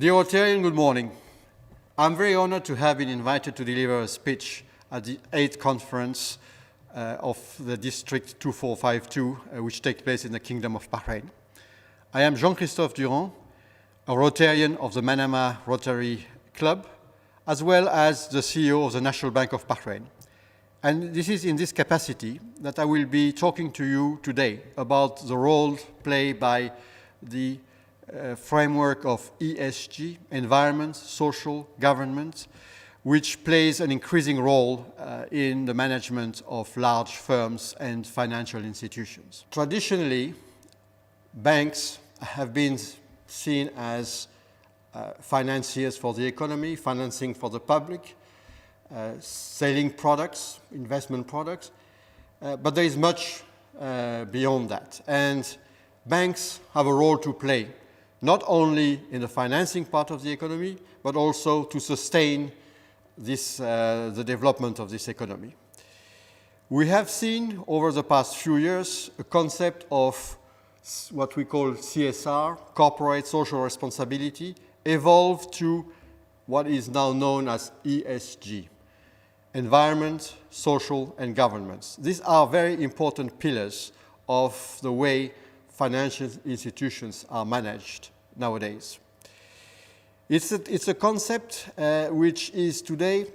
Dear Rotarian, good morning. I'm very honored to have been invited to deliver a speech at the 8th conference of the District 2452, which takes place in the Kingdom of Bahrain. I am Christoph Durand, a Rotarian of the Manama Rotary Club, as well as the CEO of the National Bank of Bahrain. And this is in this capacity that I will be talking to you today about the role played by the framework of ESG, environment, social, government, which plays an increasing role in the management of large firms and financial institutions. Traditionally, banks have been seen as financiers for the economy, financing for the public, selling products, investment products, but there is much beyond that. And banks have a role to play, not only in the financing part of the economy, but also to sustain this, the development of this economy. We have seen over the past few years a concept of what we call CSR, corporate social responsibility, evolve to what is now known as ESG, environment, social, and governance. These are very important pillars of the way financial institutions are managed nowadays. It's a concept which is today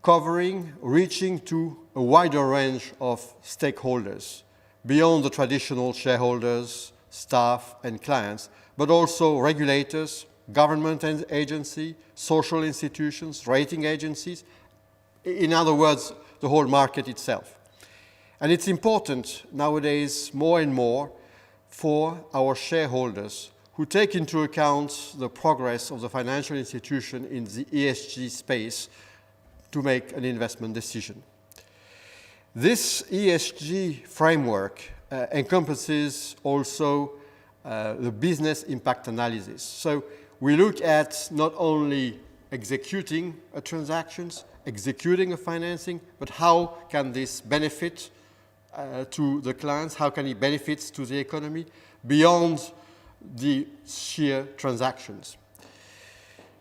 reaching to a wider range of stakeholders, beyond the traditional shareholders, staff, and clients, but also regulators, government agencies, social institutions, rating agencies, in other words, the whole market itself. And it's important nowadays more and more for our shareholders who take into account the progress of the financial institution in the ESG space to make an investment decision. This ESG framework encompasses also the business impact analysis. So we look at not only executing transactions, executing a financing, but how can this benefit to the clients, how can it benefit to the economy beyond the sheer transactions.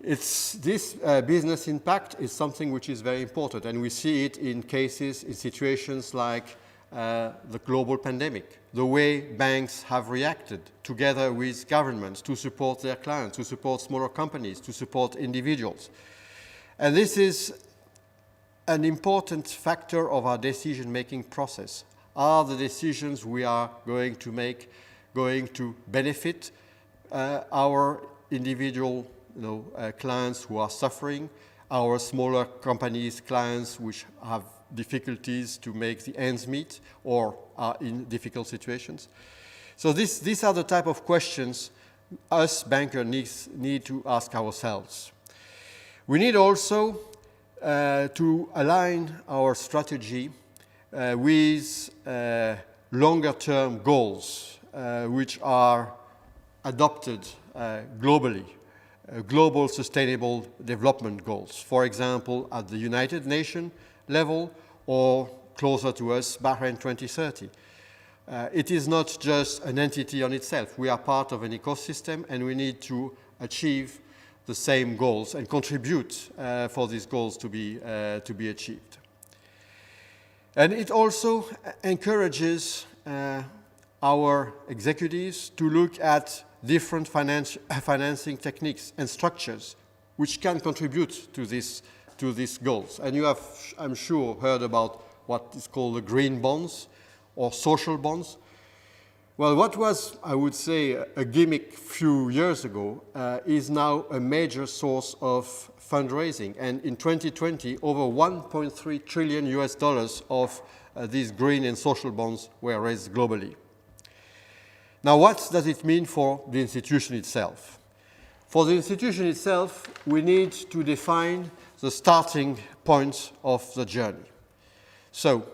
This business impact is something which is very important, and we see it in cases, in situations like the global pandemic, the way banks have reacted together with governments to support their clients, to support smaller companies, to support individuals. And this is an important factor of our decision-making process. Are the decisions we are going to make going to benefit our individual clients who are suffering, our smaller companies, clients which have difficulties to make the ends meet or are in difficult situations? So these are the type of questions us bankers need to ask ourselves. We need also to align our strategy with longer-term goals which are adopted globally, global sustainable development goals, for example, at the United Nations level or closer to us, Bahrain 2030. It is not just an entity on itself. We are part of an ecosystem and we need to achieve the same goals and contribute for these goals to be achieved. And it also encourages our executives to look at different financing techniques and structures which can contribute to these goals. And you have, I'm sure, heard about what is called the green bonds or social bonds. Well, what was, I would say, a gimmick a few years ago is now a major source of fundraising. And in 2020, over $1.3 trillion of these green and social bonds were raised globally. Now, what does it mean for the institution itself? For the institution itself, we need to define the starting point of the journey. So,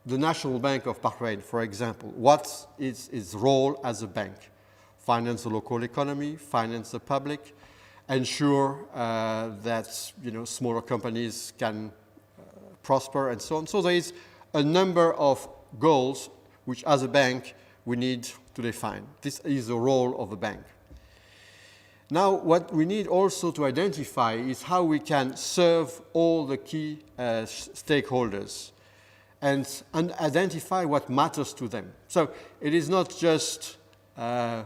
the National Bank of Bahrain, for example, what is its role as a bank? Finance the local economy, finance the public, ensure that smaller companies can prosper and so on. So there is a number of goals which, as a bank, we need to define. This is the role of a bank. Now, what we need also to identify is how we can serve all the key stakeholders and identify what matters to them. So it is not just, if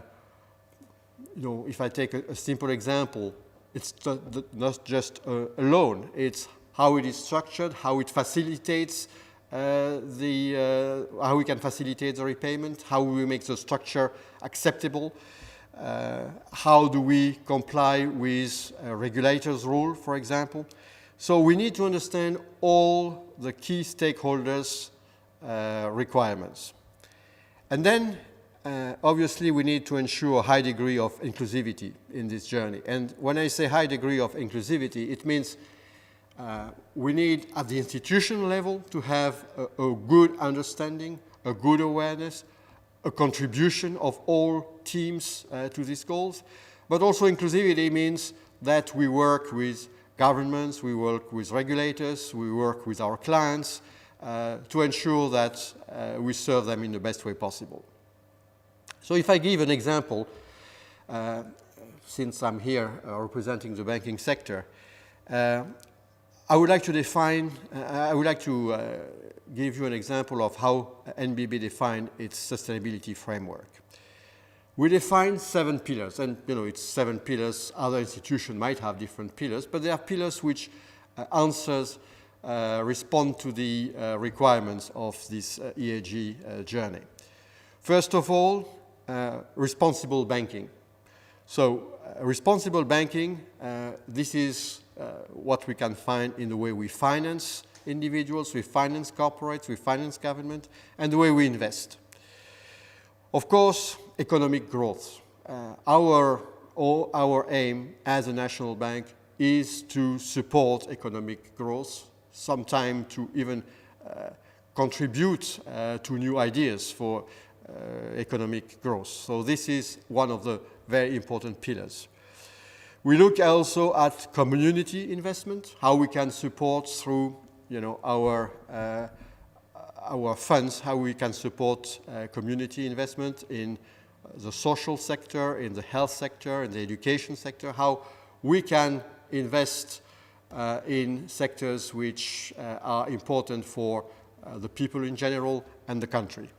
I take a simple example, it's not just a loan. It's how it is structured, how it facilitates how we can facilitate the repayment, how we make the structure acceptable, how do we comply with regulators' rule, for example. So we need to understand all the key stakeholders' requirements. And then, obviously, we need to ensure a high degree of inclusivity in this journey. And when I say high degree of inclusivity, it means we need, at the institutional level, to have a good understanding, a good awareness, a contribution of all teams to these goals. But also inclusivity means that we work with governments, we work with regulators, we work with our clients to ensure that we serve them in the best way possible. So if I give an example, since I'm here representing the banking sector, I would like to give you an example of how NBB defined its sustainability framework. We defined 7 pillars, and it's 7 pillars. Other institutions might have different pillars, but they are pillars which respond to the requirements of this ESG journey. First of all, responsible banking. So responsible banking, this is what we can find in the way we finance individuals, we finance corporates, we finance government, and the way we invest. Of course, economic growth. Our aim as a national bank is to support economic growth, sometimes to even contribute to new ideas for economic growth. So this is one of the very important pillars. We look also at community investment, how we can support through our funds, how we can support community investment in the social sector, in the health sector, in the education sector, how we can invest in sectors which are important for the people in general and the country.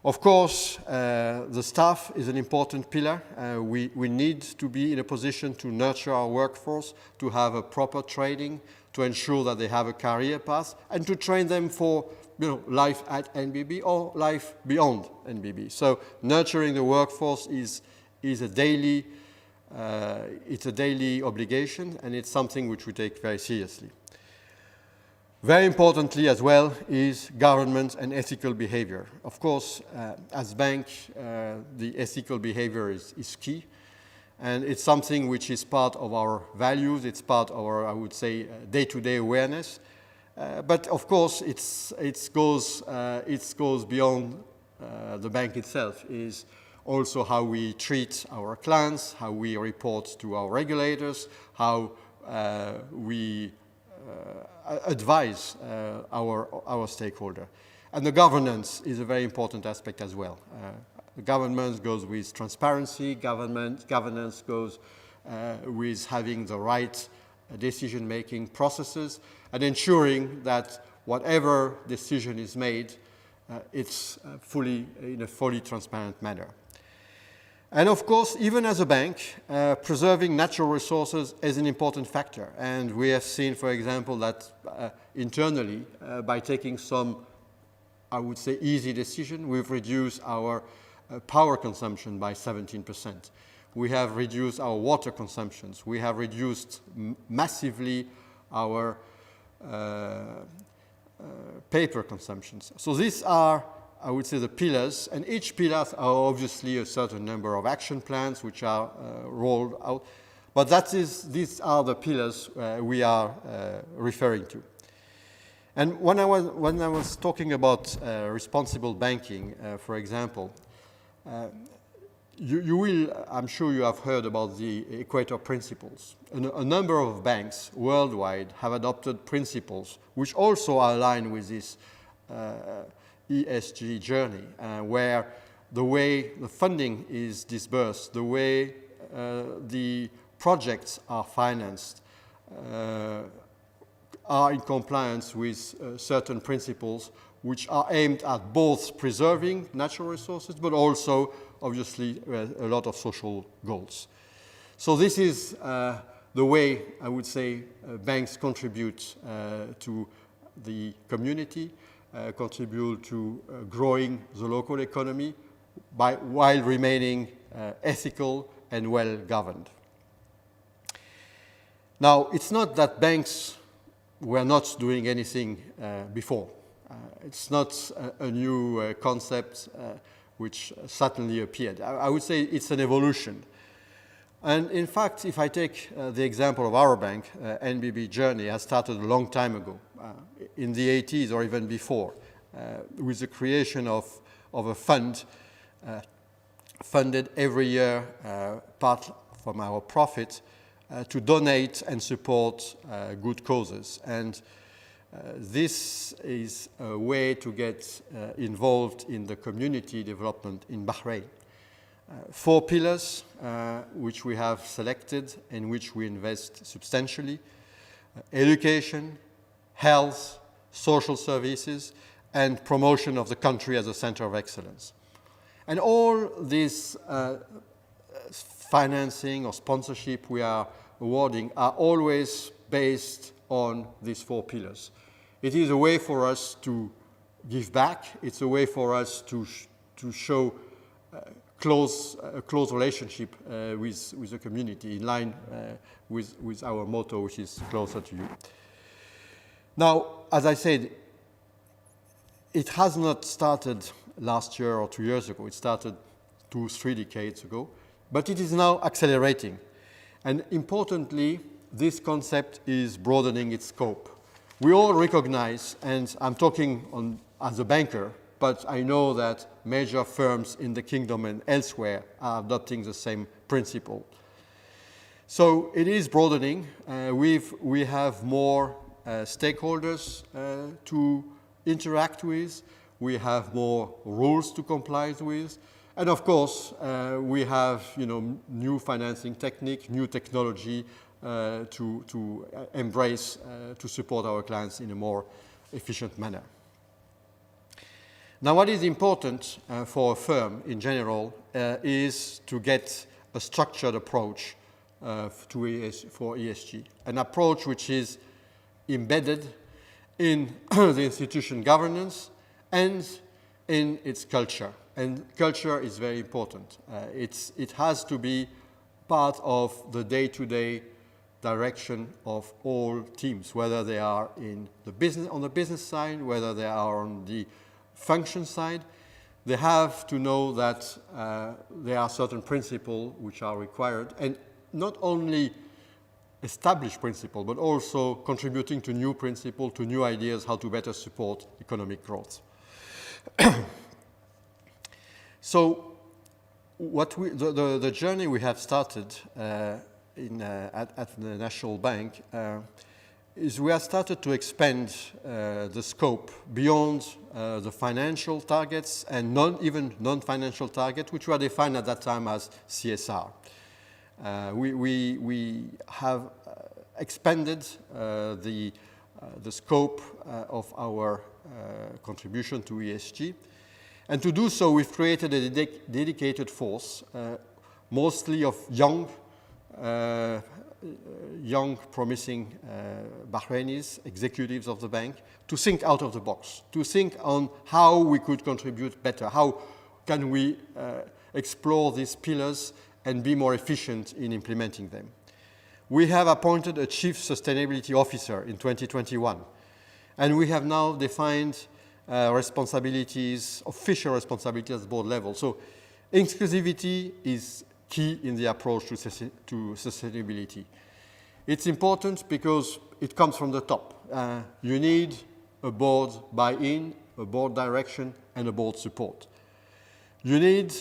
Of course, the staff is an important pillar. We need to be in a position to nurture our workforce, to have a proper training, to ensure that they have a career path, and to train them for life at NBB or life beyond NBB. So nurturing the workforce is a daily obligation, and it's something which we take very seriously. Very importantly as well is governance and ethical behavior. Of course, as bank, the ethical behavior is key, and it's something which is part of our values, it's part of our, I would say, day-to-day awareness. But of course, it goes beyond the bank itself. Is also how we treat our clients, how we report to our regulators, how we advise our stakeholder. And the governance is a very important aspect as well. The governance goes with transparency, governance goes with having the right decision-making processes and ensuring that whatever decision is made, it's in a fully transparent manner. And of course, even as a bank, preserving natural resources is an important factor. And we have seen, for example, that internally, by taking some, I would say, easy decision, we've reduced our power consumption by 17%. We have reduced our water consumptions. We have reduced massively our paper consumptions. So these are, I would say, the pillars, and each pillar are obviously a certain number of action plans which are rolled out, but these are the pillars we are referring to. And when I was talking about responsible banking, for example, I'm sure you have heard about the Equator Principles. A number of banks worldwide have adopted principles which also are aligned with this ESG journey, where the way the funding is disbursed, the way the projects are financed are in compliance with certain principles which are aimed at both preserving natural resources but also, obviously, a lot of social goals. So this is the way, I would say, banks contribute to the community, contribute to growing the local economy while remaining ethical and well governed. Now, it's not that banks were not doing anything before. It's not a new concept which suddenly appeared. I would say it's an evolution. And in fact, if I take the example of our bank, NBB journey has started a long time ago, in the 80s or even before, with the creation of a fund funded every year, part from our profit, to donate and support good causes. And this is a way to get involved in the community development in Bahrain. 4 pillars which we have selected and which we invest substantially: education, health, social services, and promotion of the country as a center of excellence. And all this financing or sponsorship we are awarding are always based on these 4 pillars. It is a way for us to give back. It's a way for us to show a close relationship with the community, in line with our motto, which is closer to you. Now, as I said, it has not started last year or 2 years ago. It started 2-3 decades ago, but it is now accelerating. And importantly, this concept is broadening its scope. We all recognize, and I'm talking as a banker, but I know that major firms in the kingdom and elsewhere are adopting the same principle. So it is broadening. We have more stakeholders to interact with. We have more rules to comply with. And of course, we have new financing technique, new technology to embrace to support our clients in a more efficient manner. Now, what is important for a firm in general is to get a structured approach for ESG, an approach which is embedded in the institution governance and in its culture. And culture is very important. It has to be part of the day-to-day direction of all teams, whether they are on the business side, whether they are on the function side. They have to know that there are certain principles which are required, and not only established principles, but also contributing to new principles, to new ideas, how to better support economic growth. So the journey we have started at the National Bank is we have started to expand the scope beyond the financial targets and even non-financial targets, which were defined at that time as CSR. We have expanded the scope of our contribution to ESG. And to do so, we've created a dedicated force, mostly of young, promising Bahrainis, executives of the bank, to think out of the box, to think on how we could contribute better, how can we explore these pillars and be more efficient in implementing them. We have appointed a Chief Sustainability Officer in 2021, and we have now defined responsibilities, official responsibilities at board level. So inclusivity is key in the approach to sustainability. It's important because it comes from the top. You need a board buy-in, a board direction, and a board support. You need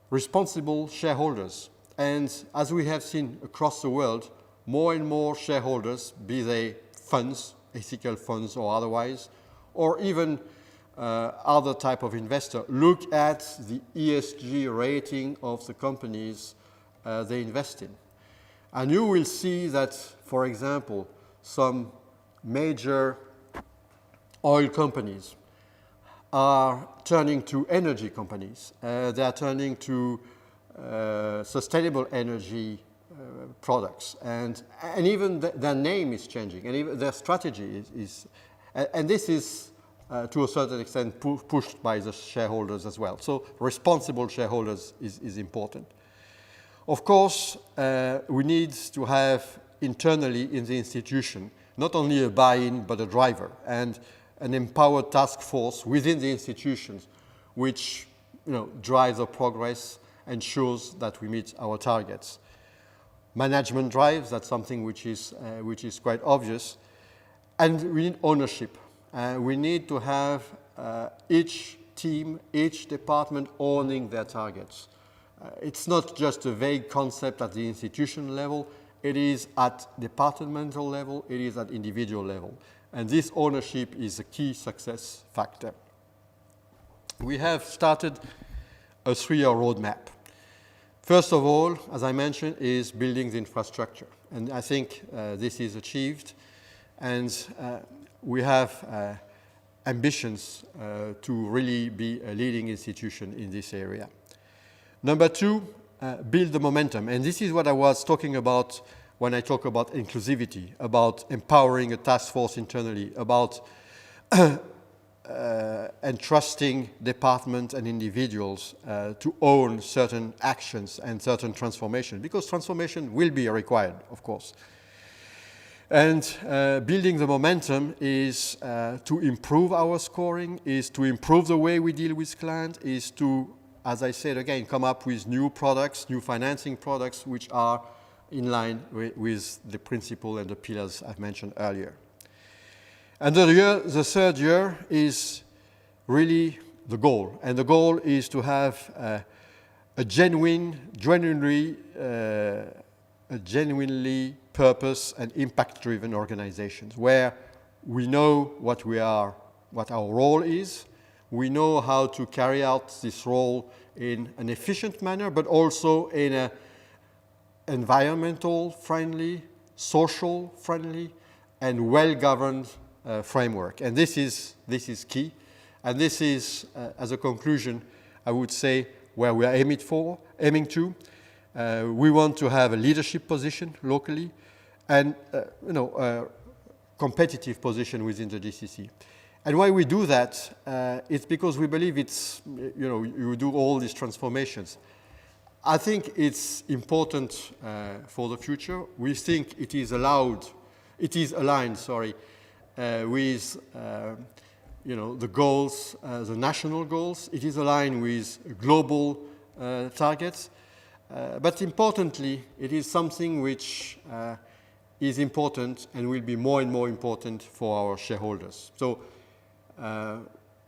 responsible shareholders. And as we have seen across the world, more and more shareholders, be they funds, ethical funds or otherwise, or even other type of investor, look at the ESG rating of the companies they invest in. And you will see that, for example, some major oil companies are turning to energy companies. They are turning to sustainable energy products. And even their name is changing, and even their strategy is and this is, to a certain extent, pushed by the shareholders as well. So responsible shareholders is important. Of course, we need to have internally in the institution not only a buy-in but a driver and an empowered task force within the institutions which drives the progress and ensures that we meet our targets. Management drives, that's something which is quite obvious. And we need ownership. We need to have each team, each department owning their targets. It's not just a vague concept at the institution level, it is at departmental level, it is at individual level. And this ownership is a key success factor. We have started a 3-year roadmap. First of all, as I mentioned, is building the infrastructure. And I think this is achieved. And we have ambitions to really be a leading institution in this area. Number 2, build the momentum. And this is what I was talking about when I talk about inclusivity, about empowering a task force internally, about entrusting departments and individuals to own certain actions and certain transformation, because transformation will be required, of course. And building the momentum is to improve our scoring, is to improve the way we deal with clients, is to, as I said again, come up with new products, new financing products, which are in line with the principle and the pillars I've mentioned earlier. And the third year is really the goal. And the goal is to have a genuinely purpose and impact-driven organizations where we know what our role is, we know how to carry out this role in an efficient manner, but also in an environmental friendly, social friendly, and well-governed framework. And this is key. And this is, as a conclusion, I would say, where we are aiming to. We want to have a leadership position locally and a competitive position within the GCC. And why we do that, it's because we believe it's, you do all these transformations. I think it's important for the future. We think it is aligned, with the goals, the national goals. It is aligned with global targets. But importantly, it is something which is important and will be more and more important for our shareholders. So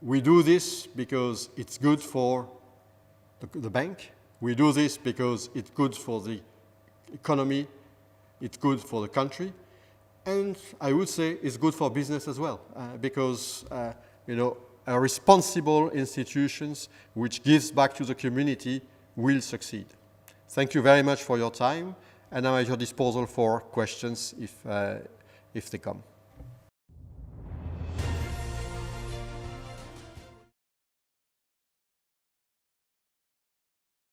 we do this because it's good for the bank. We do this because it's good for the economy, it's good for the country, and I would say it's good for business as well, because a responsible institutions which gives back to the community will succeed. Thank you very much for your time, and I'm at your disposal for questions if they come.